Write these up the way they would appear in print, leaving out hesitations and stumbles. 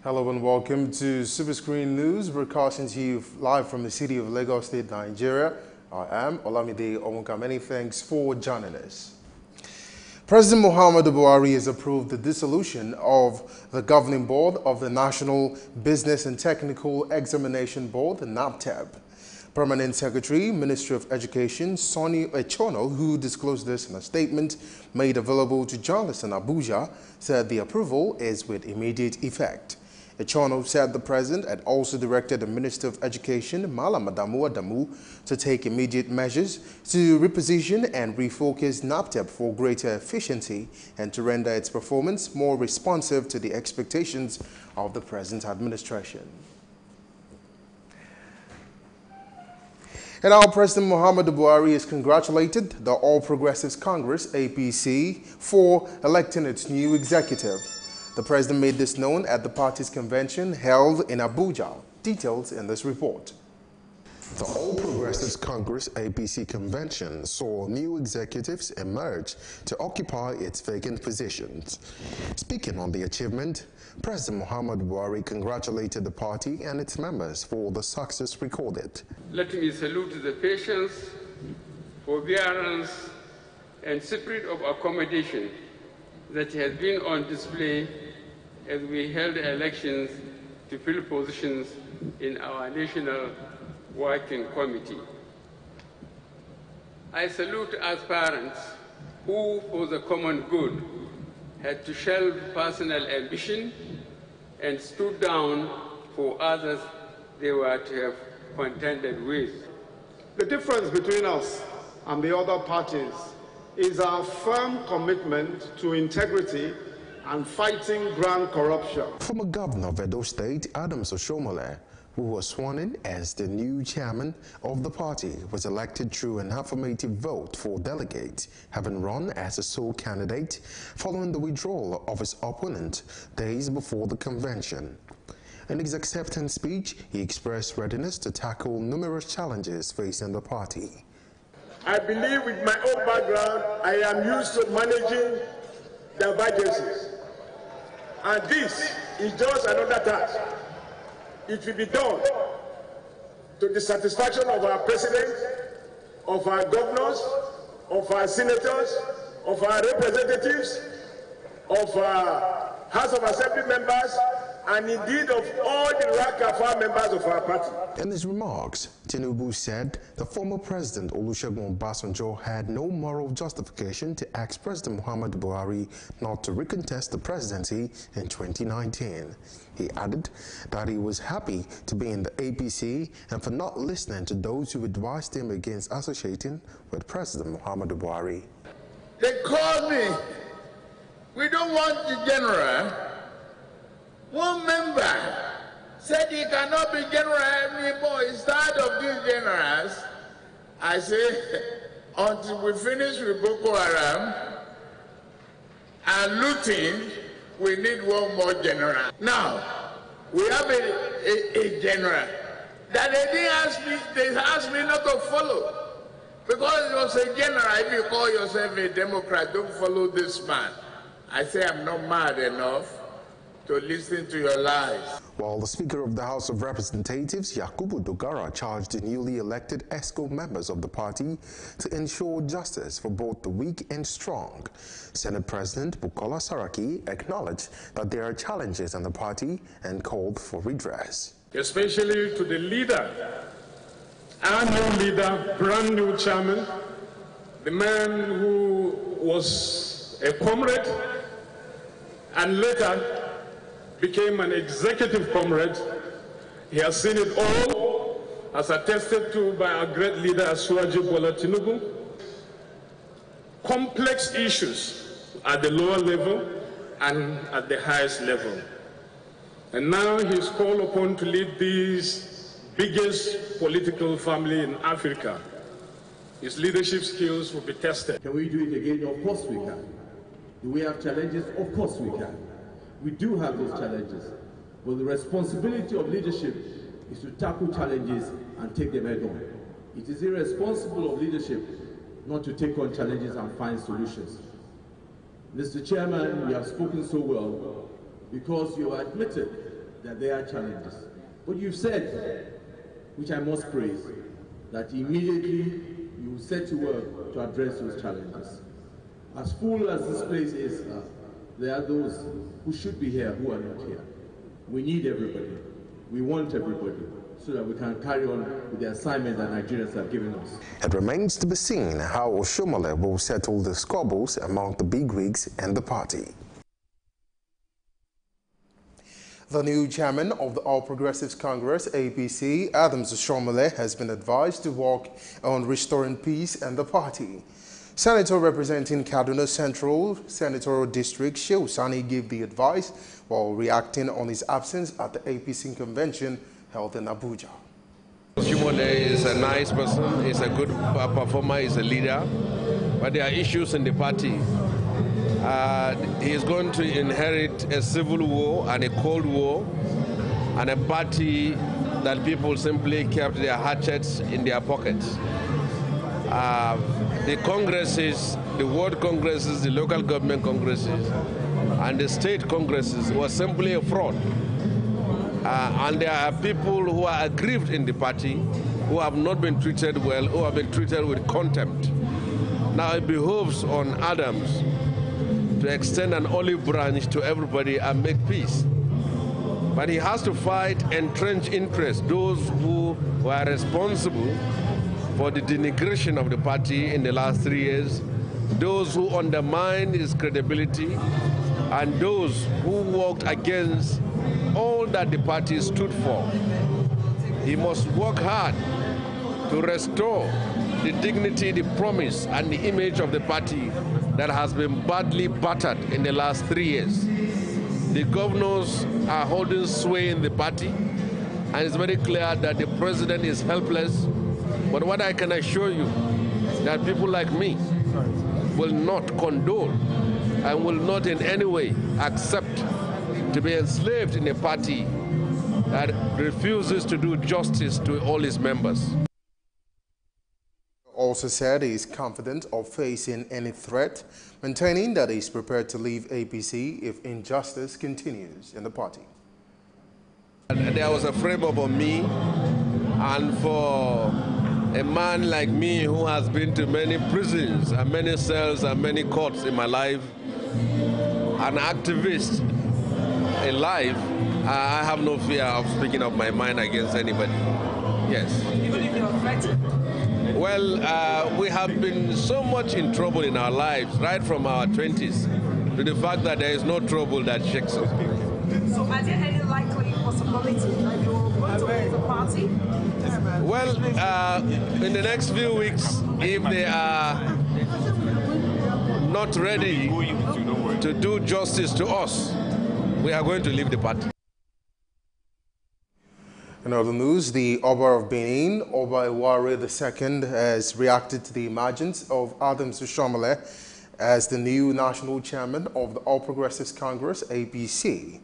Hello and welcome to Superscreen News, broadcasting to you live from the city of Lagos State, Nigeria. I am Olamide Omunka. Many thanks for joining us. President Muhammadu Buhari has approved the dissolution of the governing board of the National Business and Technical Examination Board, NABTEB. Permanent Secretary, Ministry of Education, Sonny Echono, who disclosed this in a statement made available to journalists in Abuja, said the approval is with immediate effect. Echono said the president had also directed the Minister of Education, Malam Adamu, to take immediate measures to reposition and refocus NABTEB for greater efficiency and to render its performance more responsive to the expectations of the present administration. And our President Muhammadu Buhari has congratulated the All Progressives Congress, APC, for electing its new executive. The president made this known at the party's convention held in Abuja. Details in this report. The All Progressives Congress APC convention saw new executives emerge to occupy its vacant positions. Speaking on the achievement, President Muhammadu Buhari congratulated the party and its members for the success recorded. Let me salute the patience, forbearance, and spirit of accommodation that has been on display as we held elections to fill positions in our National Working Committee. I salute aspirants who, for the common good, had to shelve personal ambition and stood down for others they were to have contended with. The difference between us and the other parties is our firm commitment to integrity and fighting grand corruption. Former Governor of Edo State, Adams Oshomole, who was sworn in as the new chairman of the party, was elected through an affirmative vote for delegates, having run as a sole candidate following the withdrawal of his opponent days before the convention. In his acceptance speech, he expressed readiness to tackle numerous challenges facing the party. I believe with my own background, I am used to managing divergences. And this is just another task. It will be done to the satisfaction of our president, of our governors, of our senators, of our representatives, of our House of Assembly members, and indeed of all the rank and file members of our party. In his remarks, Tinubu said the former president Olusegun Obasanjo had no moral justification to ask President Muhammadu Buhari not to recontest the presidency in 2019. He added that he was happy to be in the APC and for not listening to those who advised him against associating with President Muhammadu Buhari. They called me. We don't want the general. One member said he cannot be general anymore. He's tired of these generals. I say, until we finish with Boko Haram and looting, we need one more general. Now, we have a general that they asked me not to follow. Because it was a general, if you call yourself a Democrat, don't follow this man. I say I'm not mad enough to listen to your lies. While the Speaker of the House of Representatives, Yakubu Dogara, charged the newly elected ESCO members of the party to ensure justice for both the weak and strong. Senate President Bukola Saraki acknowledged that there are challenges in the party and called for redress. Especially to the leader, our new leader, brand new chairman, the man who was a comrade and later became an executive comrade. He has seen it all, as attested to by our great leader, Asuwaji Bola Tinubu. Complex issues at the lower level and at the highest level. And now he's called upon to lead this biggest political family in Africa. His leadership skills will be tested. Can we do it again? Of course we can. Do we have challenges? Of course we can. We do have those challenges, but the responsibility of leadership is to tackle challenges and take them head on. It is irresponsible of leadership not to take on challenges and find solutions. Mr. Chairman, you have spoken so well because you admitted that there are challenges. But you've said, which I must praise, that immediately you set to work to address those challenges. As full as this place is, there are those who should be here who are not here. We need everybody. We want everybody, so that we can carry on with the assignment that Nigerians have given us. It remains to be seen how Oshomole will settle the squabbles among the bigwigs and the party. The new chairman of the All Progressives Congress, APC, Adams Oshomole, has been advised to work on restoring peace in the party. Senator representing Kaduna Central Senatorial District, Shehu Sani, gave the advice while reacting on his absence at the APC convention held in Abuja. Oshomole is a nice person, he's a good performer, he's a leader, but there are issues in the party. He is going to inherit a civil war and a cold war and a party that people simply kept their hatchets in their pockets. The congresses, the world congresses, the local government congresses, and the state congresses were simply a fraud. And there are people who are aggrieved in the party who have not been treated well, who have been treated with contempt. Now it behoves on Adams to extend an olive branch to everybody and make peace. But he has to fight entrenched interests, those who were responsible for the denigration of the party in the last 3 years, those who undermined his credibility, and those who worked against all that the party stood for. He must work hard to restore the dignity, the promise, and the image of the party that has been badly battered in the last 3 years. The governors are holding sway in the party, and it's very clear that the president is helpless. But what I can assure you, that people like me will not condone and will not in any way accept to be enslaved in a party that refuses to do justice to all its members. Also said he is confident of facing any threat, maintaining that he is prepared to leave APC if injustice continues in the party. There was a frame-up on me, and for a man like me who has been to many prisons and many cells and many courts in my life, an activist in life, I have no fear of speaking up my mind against anybody. Yes. Even if you're threatened? Well, we have been so much in trouble in our lives, right from our 20s, to the fact that there is no trouble that shakes us. So are there any likely possibility that you will go to leave the party? Well, in the next few weeks, if they are not ready to do justice to us, we are going to leave the party. In other news, the Oba of Benin, Oba Iware II, has reacted to the emergence of Adams Oshomole as the new national chairman of the All Progressives Congress, APC.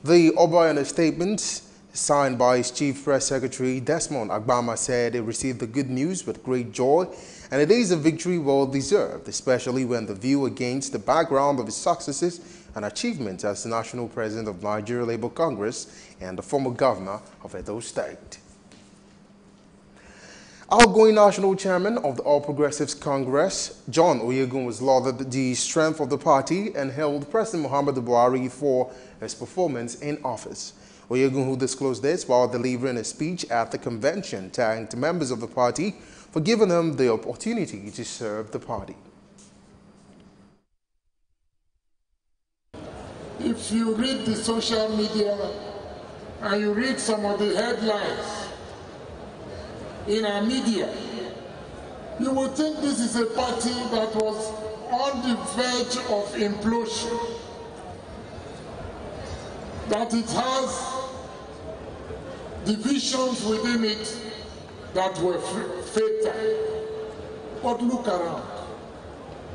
The Oba, in a statement signed by his chief press secretary, Desmond Agbama, said he received the good news with great joy, and it is a victory well deserved, especially when the view against the background of his successes and achievements as the national president of Nigeria Labour Congress and the former governor of Edo State. Outgoing national chairman of the All Progressives Congress, John Oyegun, was lauded the strength of the party and hailed President Muhammadu Buhari for his performance in office. Oyegun, who disclosed this while delivering a speech at the convention, thanked members of the party for giving him the opportunity to serve the party. If you read the social media and you read some of the headlines in our media, you would think this is a party that was on the verge of implosion, that it has divisions within it that were fatal. But look around,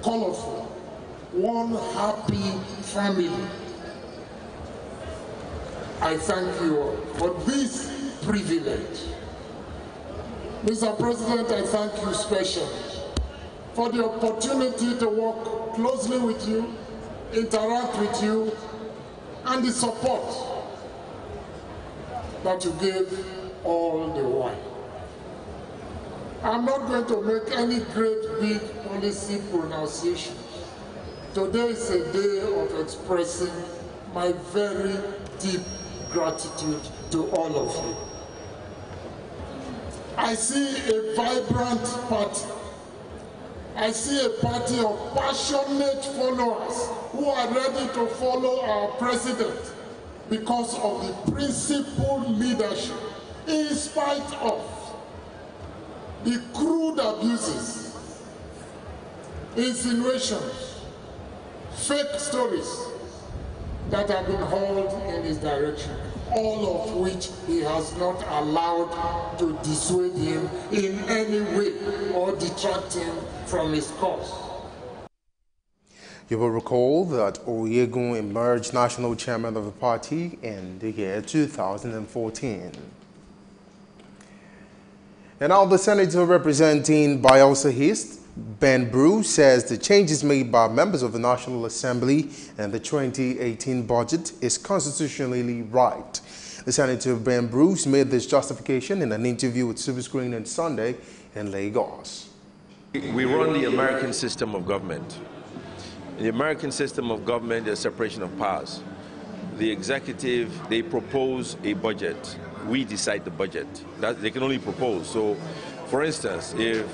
colorful, one happy family. I thank you for this privilege. Mr. President, I thank you especially for the opportunity to work closely with you, interact with you, and the support that you gave all the while. I'm not going to make any great big policy pronunciations. Today is a day of expressing my very deep gratitude to all of you. I see a vibrant party. I see a party of passionate followers who are ready to follow our president because of the principled leadership, in spite of the crude abuses, insinuations, fake stories that have been hauled in his direction, all of which he has not allowed to dissuade him in any way or detract him from his cause. You will recall that Oyegun emerged national chairman of the party in the year 2014. And now the senator representing Bayelsa East, Ben Bruce, says the changes made by members of the National Assembly and the 2018 budget is constitutionally right. The Senator Ben Bruce made this justification in an interview with Superscreen on Sunday in Lagos. We run the American system of government. In the American system of government, there's separation of powers. The executive, they propose a budget. We decide the budget. They can only propose. So, for instance, if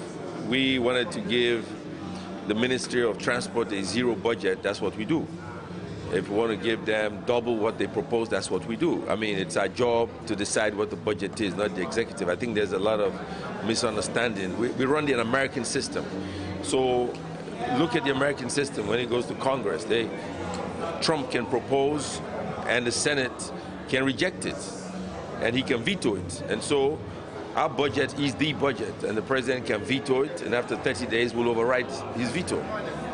we wanted to give the Ministry of Transport a zero budget, that's what we do. If we want to give them double what they propose, that's what we do. I mean, it's our job to decide what the budget is, not the executive. I think there's a lot of misunderstanding. We run the American system. So look at the American system. When it goes to Congress, Trump can propose and the Senate can reject it, and he can veto it. And so our budget is the budget, and the president can veto it, and after 30 days we'll override his veto.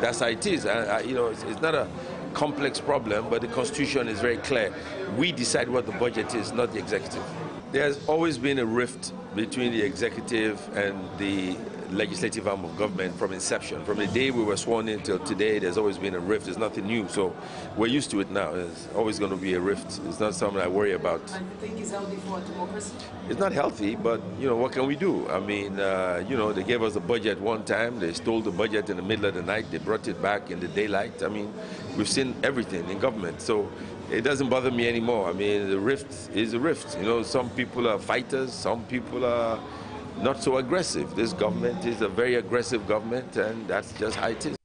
That's how it is. It's not a complex problem, but the Constitution is very clear. We decide what the budget is, not the executive. There's always been a rift between the executive and the legislative arm of government from inception. From the day we were sworn in till today, there's always been a rift. There's nothing new, so we're used to it now. There's always going to be a rift. It's not something I worry about. And you think it's healthy for democracy? It's not healthy, but what can we do? I mean, they gave us the budget one time. They stole the budget in the middle of the night. They brought it back in the daylight. I mean, we've seen everything in government, so it doesn't bother me anymore. I mean, the rift is a rift. Some people are fighters, some people are not so aggressive. This government is a very aggressive government, and that's just how it is.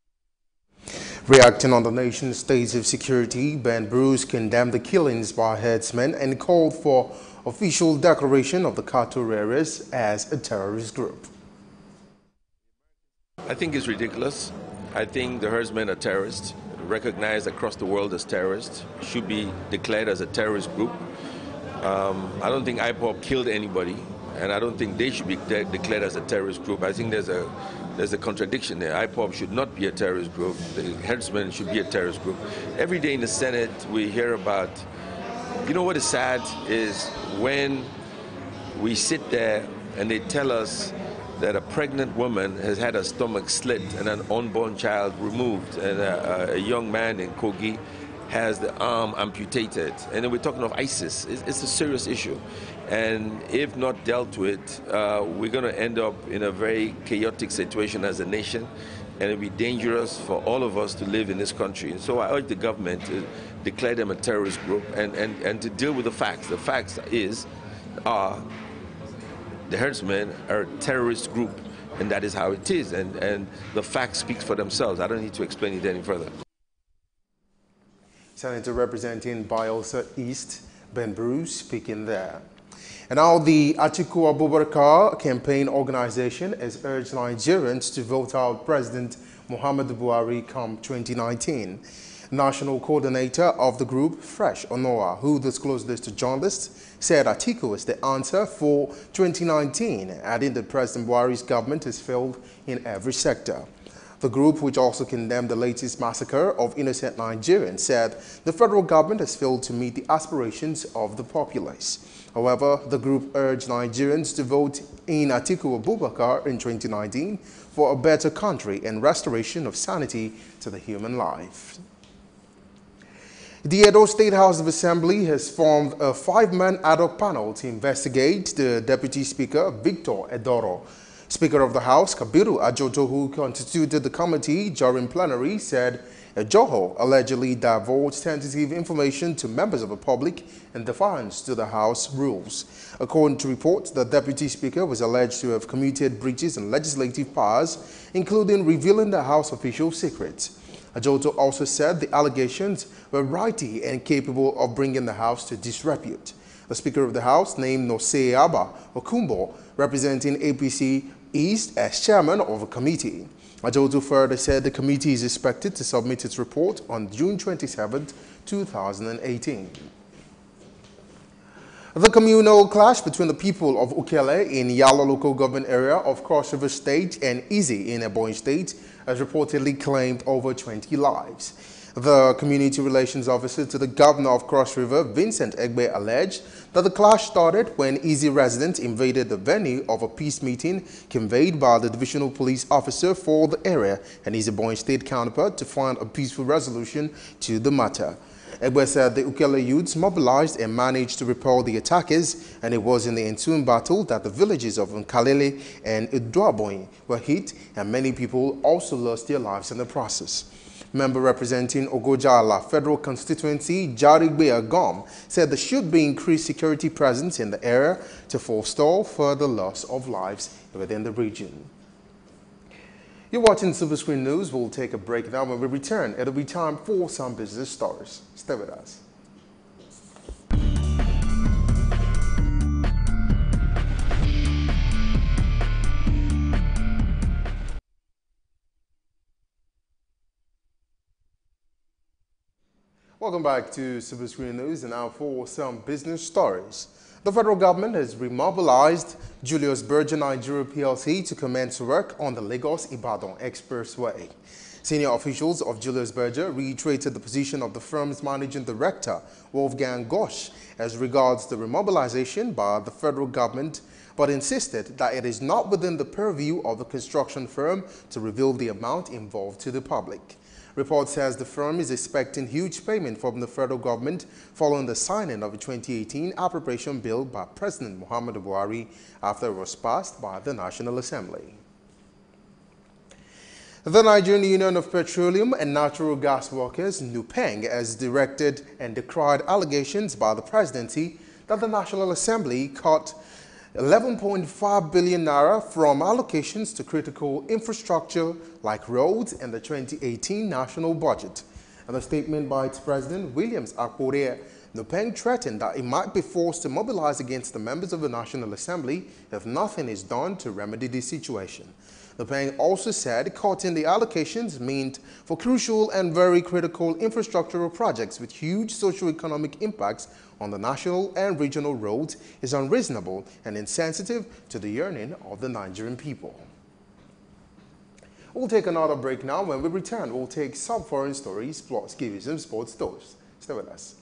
Reacting on the nation's state of security, Ben Bruce condemned the killings by herdsmen and called for official declaration of the cattle rearers as a terrorist group. I think it's ridiculous. I think the herdsmen are terrorists, recognized across the world as terrorists, should be declared as a terrorist group. I don't think IPOB killed anybody, and I don't think they should be declared as a terrorist group. I think there's a contradiction there. IPOB should not be a terrorist group. The herdsmen should be a terrorist group. Every day in the Senate we hear about, what is sad is when we sit there and they tell us that a pregnant woman has had her stomach slit and an unborn child removed, and a young man in Kogi has the arm amputated. And then we're talking of ISIS. It's a serious issue. And if not dealt with, we're going to end up in a very chaotic situation as a nation, and it'll be dangerous for all of us to live in this country. And so I urge the government to declare them a terrorist group and to deal with the facts. The facts the herdsmen are a terrorist group, and that is how it is. And the facts speak for themselves. I don't need to explain it any further. Senator representing Bayelsa East, Ben Bruce, speaking there. And now the Atiku Abubakar campaign organization has urged Nigerians to vote out President Muhammadu Buhari come 2019. National coordinator of the group, Fresh Onoa, who disclosed this to journalists, said Atiku is the answer for 2019, adding that President Buhari's government has failed in every sector. The group, which also condemned the latest massacre of innocent Nigerians, said the federal government has failed to meet the aspirations of the populace. However, the group urged Nigerians to vote in Atiku Abubakar in 2019 for a better country and restoration of sanity to the human life. The Edo State House of Assembly has formed a 5-man ad hoc panel to investigate the Deputy Speaker, Victor Edoro. Speaker of the House, Kabiru Ajoto, who constituted the committee during plenary, said Ejoho allegedly divulged sensitive information to members of the public in defiance to the House rules. According to reports, the Deputy Speaker was alleged to have committed breaches in legislative powers, including revealing the House official secrets. Ajoto also said the allegations were righty and capable of bringing the House to disrepute. The Speaker of the House, named Noseaba Okumbo, representing APC East as chairman of a committee. Ajoto further said the committee is expected to submit its report on June 27, 2018. The communal clash between the people of Ukele in Yala local government area of Cross River State and Izzi in Ebonyi State has reportedly claimed over 20 lives. The community relations officer to the governor of Cross River, Vincent Egbe, alleged that the clash started when Izzi residents invaded the venue of a peace meeting conveyed by the divisional police officer for the area and his Ebonyi State counterpart to find a peaceful resolution to the matter. Egbe said the Ukele youths mobilized and managed to repel the attackers, and it was in the ensuing battle that the villages of Nkalele and Iduabonyi were hit, and many people also lost their lives in the process. Member representing Ogojala Federal Constituency, Jarigbe Agom, said there should be increased security presence in the area to forestall further loss of lives within the region. You're watching Superscreen News. We'll take a break now. When we return, it'll be time for some business stories. Stay with us. Welcome back to Superscreen News, and now for some business stories. The federal government has remobilized Julius Berger Nigeria PLC to commence work on the Lagos-Ibadan Expressway. Senior officials of Julius Berger reiterated the position of the firm's managing director, Wolfgang Gosch, as regards the remobilization by the federal government, but insisted that it is not within the purview of the construction firm to reveal the amount involved to the public. Report says the firm is expecting huge payment from the federal government following the signing of the 2018 appropriation bill by President Muhammadu Buhari after it was passed by the National Assembly. The Nigerian Union of Petroleum and Natural Gas Workers, NUPENG, has directed and decried allegations by the presidency that the National Assembly cut 11.5 billion naira from allocations to critical infrastructure like roads in the 2018 national budget. In a statement by its president, Williams Akure, NUPENG threatened that it might be forced to mobilize against the members of the National Assembly if nothing is done to remedy the situation. NUPENG also said cutting the allocations meant for crucial and very critical infrastructural projects with huge socio-economic impacts on the national and regional roads is unreasonable and insensitive to the yearning of the Nigerian people. We'll take another break now. When we return, we'll take some foreign stories plus give you some sports stories. Stay with us.